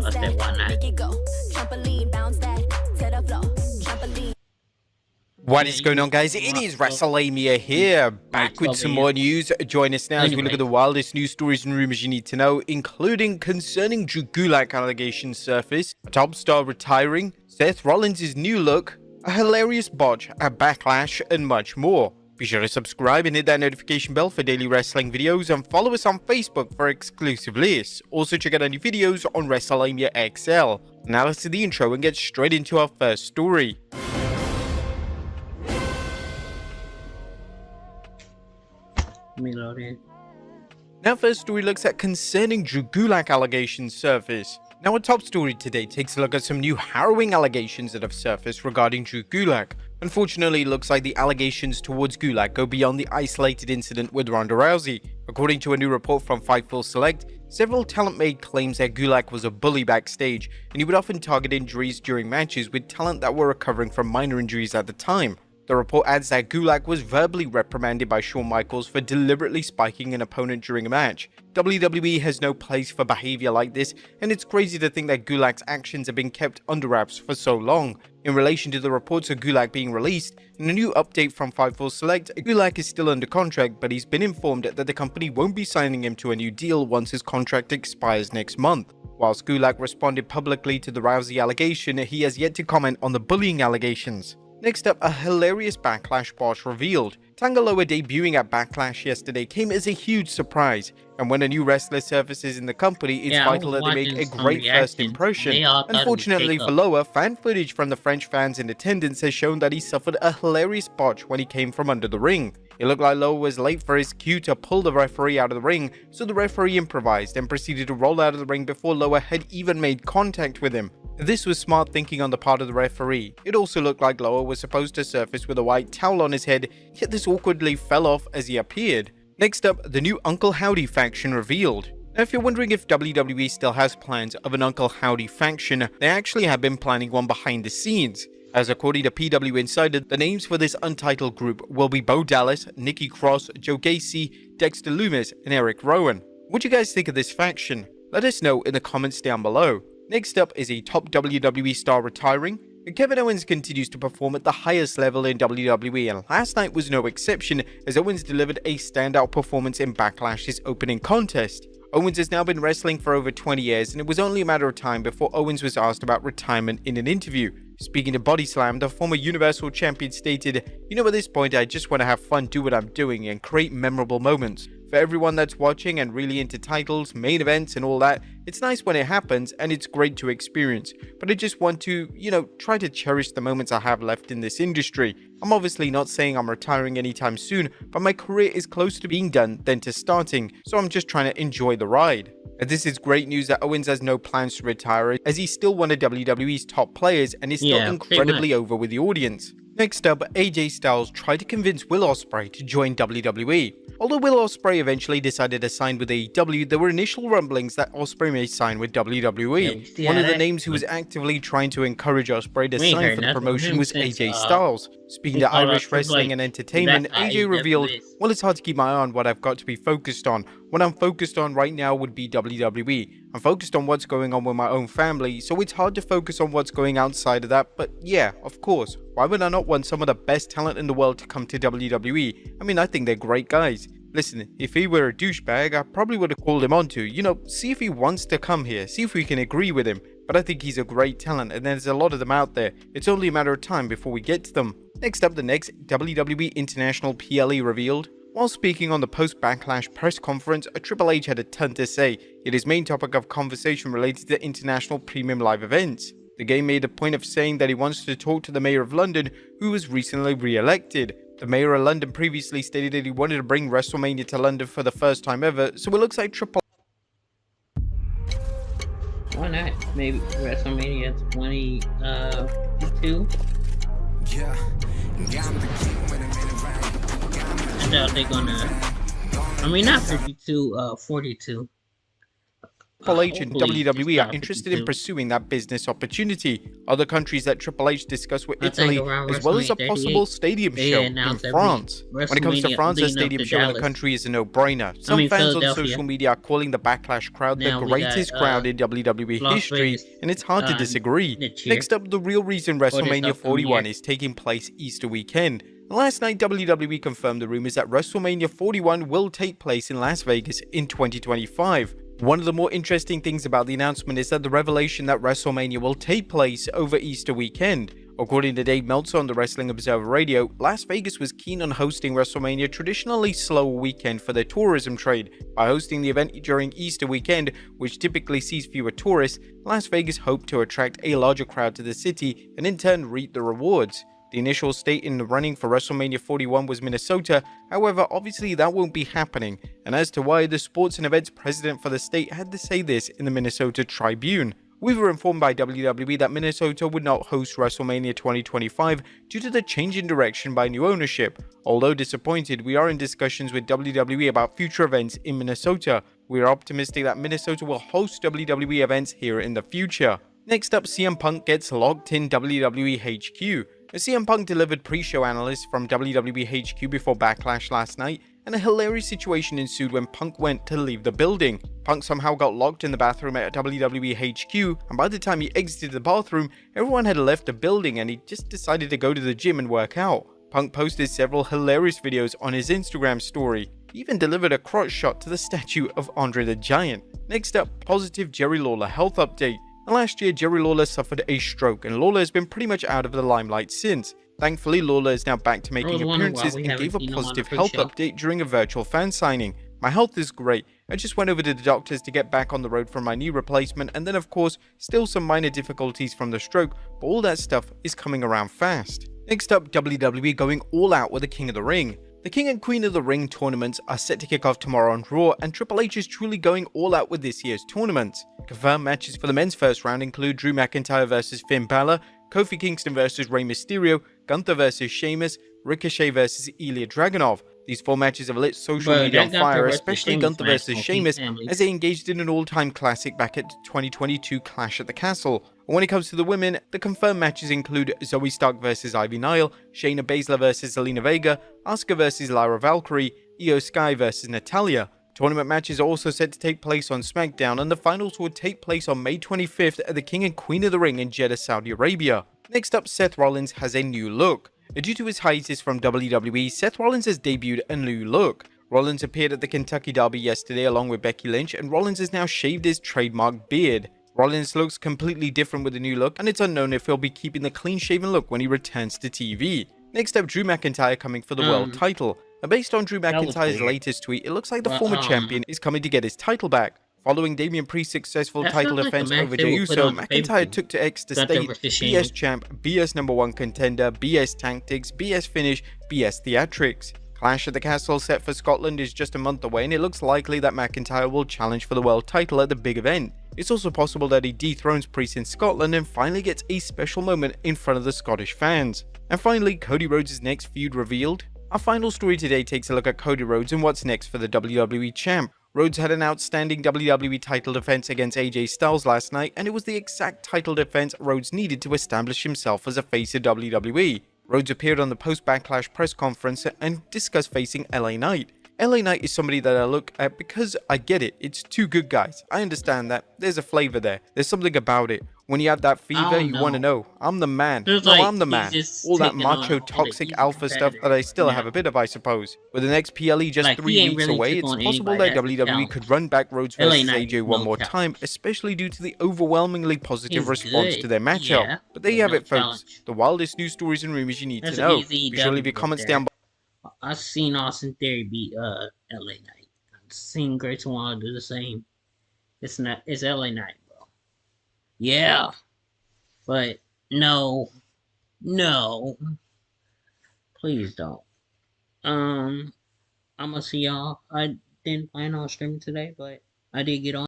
I said, why not? What is going on, guys? It is WrestleMania here, back with some more news. Join us now as we look at the wildest news stories and rumors you need to know, including concerning Drew Gulak allegations surface, a top star retiring, Seth Rollins' new look, a hilarious botch at Backlash, and much more. Be sure to subscribe and hit that notification bell for daily wrestling videos, and follow us on Facebook for exclusive lists. Also check out our new videos on WrestleMania XL. Now let's do the intro and get straight into our first story. Now first story looks at concerning Drew Gulak allegations surface. Now our top story today takes a look at some new harrowing allegations that have surfaced regarding Drew Gulak. Unfortunately, it looks like the allegations towards Gulak go beyond the isolated incident with Ronda Rousey. According to a new report from Fightful Select, several talent made claims that Gulak was a bully backstage and he would often target injuries during matches with talent that were recovering from minor injuries at the time. The report adds that Gulak was verbally reprimanded by Shawn Michaels for deliberately spiking an opponent during a match. WWE has no place for behavior like this, and it's crazy to think that Gulak's actions have been kept under wraps for so long. In relation to the reports of Gulak being released, in a new update from Fightful Select, Gulak is still under contract, but he's been informed that the company won't be signing him to a new deal once his contract expires next month. Whilst Gulak responded publicly to the Rousey allegation, he has yet to comment on the bullying allegations. Next up, a hilarious Backlash botch revealed. Tanga debuting at Backlash yesterday came as a huge surprise, and when a new wrestler surfaces in the company, it's vital that they make a great first impression. Unfortunately for Loa, fan footage from the French fans in attendance has shown that he suffered a hilarious botch when he came from under the ring. It looked like Loa was late for his cue to pull the referee out of the ring, so the referee improvised and proceeded to roll out of the ring before Loa had even made contact with him. This was smart thinking on the part of the referee. It also looked like Loa was supposed to surface with a white towel on his head, yet this awkwardly fell off as he appeared. Next up, the new Uncle Howdy faction revealed. Now if you're wondering if WWE still has plans of an Uncle Howdy faction, they actually have been planning one behind the scenes. As according to PW Insider, the names for this untitled group will be Bo Dallas, Nikki Cross, Joe Gacy, Dexter Lumis, and Eric Rowan. What do you guys think of this faction? Let us know in the comments down below. Next up is a top WWE star retiring. Kevin Owens continues to perform at the highest level in WWE, and last night was no exception as Owens delivered a standout performance in Backlash's opening contest. Owens has now been wrestling for over 20 years, and it was only a matter of time before Owens was asked about retirement in an interview. Speaking to Body Slam, the former Universal Champion stated, "You know, at this point I just want to have fun, do what I'm doing, and create memorable moments. For everyone that's watching and really into titles, main events and all that, it's nice when it happens and it's great to experience. But I just want to, try to cherish the moments I have left in this industry. I'm obviously not saying I'm retiring anytime soon, but my career is closer to being done than to starting, so I'm just trying to enjoy the ride." And this is great news that Owens has no plans to retire, as he's still one of WWE's top players and is still incredibly over with the audience. Next up, AJ Styles tried to convince Will Ospreay to join WWE. Although Will Ospreay eventually decided to sign with AEW, there were initial rumblings that Ospreay may sign with WWE. One of the names who was actively trying to encourage Ospreay to sign for the promotion was AJ Styles. Speaking to Irish Wrestling and Entertainment, AJ revealed, "Well, it's hard to keep my eye on what I've got to be focused on. What I'm focused on right now would be WWE. I'm focused on what's going on with my own family, so it's hard to focus on what's going outside of that, but yeah, of course. Why would I not want some of the best talent in the world to come to WWE? I mean, I think they're great guys. Listen, if he were a douchebag, I probably would have called him on to, see if he wants to come here, see if we can agree with him. But I think he's a great talent, and there's a lot of them out there. It's only a matter of time before we get to them." Next up, the next WWE International PLE revealed. While speaking on the post-Backlash press conference, Triple H had a ton to say, yet his main topic of conversation related to international premium live events. The game made a point of saying that he wants to talk to the Mayor of London, who was recently re-elected. The Mayor of London previously stated that he wanted to bring WrestleMania to London for the first time ever, so it looks like Triple Why not? Maybe WrestleMania 22? Yeah. I doubt they're gonna... I mean, not 52, 42. Triple H and hopefully WWE are it's interested in 52. pursuing that business opportunity. Other countries that Triple H discussed were I think Italy, around as well as a WrestleMania possible 38, stadium they show in announced every France. When it comes to WrestleMania France, a leading up stadium to show in the Dallas. country is a no-brainer. I Some mean, fans on Philadelphia. social media are calling the Backlash crowd the Now we got, greatest crowd in WWE Las history, Vegas, and it's hard to disagree. next year, Next up, the real reason or this WrestleMania upcoming 41 year. is taking place Easter weekend. Last night, WWE confirmed the rumors that WrestleMania 41 will take place in Las Vegas in 2025. One of the more interesting things about the announcement is that the revelation that WrestleMania will take place over Easter weekend. According to Dave Meltzer on the Wrestling Observer Radio, Las Vegas was keen on hosting WrestleMania traditionally slower weekend for their tourism trade. By hosting the event during Easter weekend, which typically sees fewer tourists, Las Vegas hoped to attract a larger crowd to the city and in turn reap the rewards. The initial state in the running for WrestleMania 41 was Minnesota, however, obviously that won't be happening, and as to why, the sports and events president for the state had to say this in the Minnesota Tribune. We were informed by WWE that Minnesota would not host WrestleMania 2025 due to the change in direction by new ownership. Although disappointed, we are in discussions with WWE about future events in Minnesota. We are optimistic that Minnesota will host WWE events here in the future. Next up, CM Punk gets locked in WWE HQ. CM Punk delivered pre-show analysts from WWE HQ before Backlash last night, and a hilarious situation ensued when Punk went to leave the building. Punk somehow got locked in the bathroom at WWE HQ, and by the time he exited the bathroom, everyone had left the building and he just decided to go to the gym and work out. Punk posted several hilarious videos on his Instagram story. He even delivered a crotch shot to the statue of Andre the Giant. Next up, positive Jerry Lawler health update. Last year, Jerry Lawler suffered a stroke, and Lawler has been pretty much out of the limelight since. Thankfully, Lawler is now back to making appearances and gave a positive health update during a virtual fan signing. My health is great. I just went over to the doctors to get back on the road for my knee replacement, and then of course, still some minor difficulties from the stroke, but all that stuff is coming around fast. Next up, WWE going all out with the King of the Ring. The King and Queen of the Ring tournaments are set to kick off tomorrow on Raw, and Triple H is truly going all out with this year's tournaments. Confirmed matches for the men's first round include Drew McIntyre vs Finn Balor, Kofi Kingston vs Rey Mysterio, Gunther vs Sheamus, Ricochet vs Ilya Dragunov. These four matches have lit social media on fire, especially Gunther vs Sheamus, as they engaged in an all-time classic back at 2022 Clash at the Castle. And when it comes to the women, the confirmed matches include Zoe Stark vs Ivy Nile, Shayna Baszler vs Zelina Vega, Asuka vs Lyra Valkyrie, Io Sky vs Natalya. Tournament matches are also set to take place on SmackDown, and the finals will take place on May 25th at the King and Queen of the Ring in Jeddah, Saudi Arabia. Next up, Seth Rollins has a new look. Due to his hiatus from WWE, Seth Rollins has debuted a new look. Rollins appeared at the Kentucky Derby yesterday along with Becky Lynch, and Rollins has now shaved his trademark beard. Rollins looks completely different with the new look, and it's unknown if he'll be keeping the clean-shaven look when he returns to TV. Next up, Drew McIntyre coming for the world title. Based on Drew McIntyre's latest tweet, it looks like the former champion is coming to get his title back. Following Damian Priest's successful title defense over Jey Uso, McIntyre took to X to state BS champ, BS #1 contender, BS tactics, BS finish, BS theatrics. Clash at the Castle set for Scotland is just a month away, and it looks likely that McIntyre will challenge for the world title at the big event. It's also possible that he dethrones Priest in Scotland and finally gets a special moment in front of the Scottish fans. And finally, Cody Rhodes' next feud revealed. Our final story today takes a look at Cody Rhodes and what's next for the WWE champ. Rhodes had an outstanding WWE title defense against AJ Styles last night, and it was the exact title defense Rhodes needed to establish himself as a face of WWE. Rhodes appeared on the post-Backlash press conference and discussed facing LA Knight. LA Knight is somebody that I look at because I get it. It's two good guys. I understand that. There's a flavor there. There's something about it. When you have that fever, you want to know. I'm the man. I'm the man. All that macho, toxic alpha stuff that I still have a bit of, I suppose. With the next PLE just 3 weeks away, it's possible that WWE could run back Rhodes versus AJ one more time, especially due to the overwhelmingly positive response to their matchup. But there you have it, folks. The wildest news stories and rumors you need to know. Be sure to leave your comments down below. I've seen Austin Theory beat LA Knight. I've seen Grayson Waller do the same. It's LA Knight, bro. Yeah. But no. Please don't. I'm gonna see y'all. I didn't plan on streaming today, but I did get on.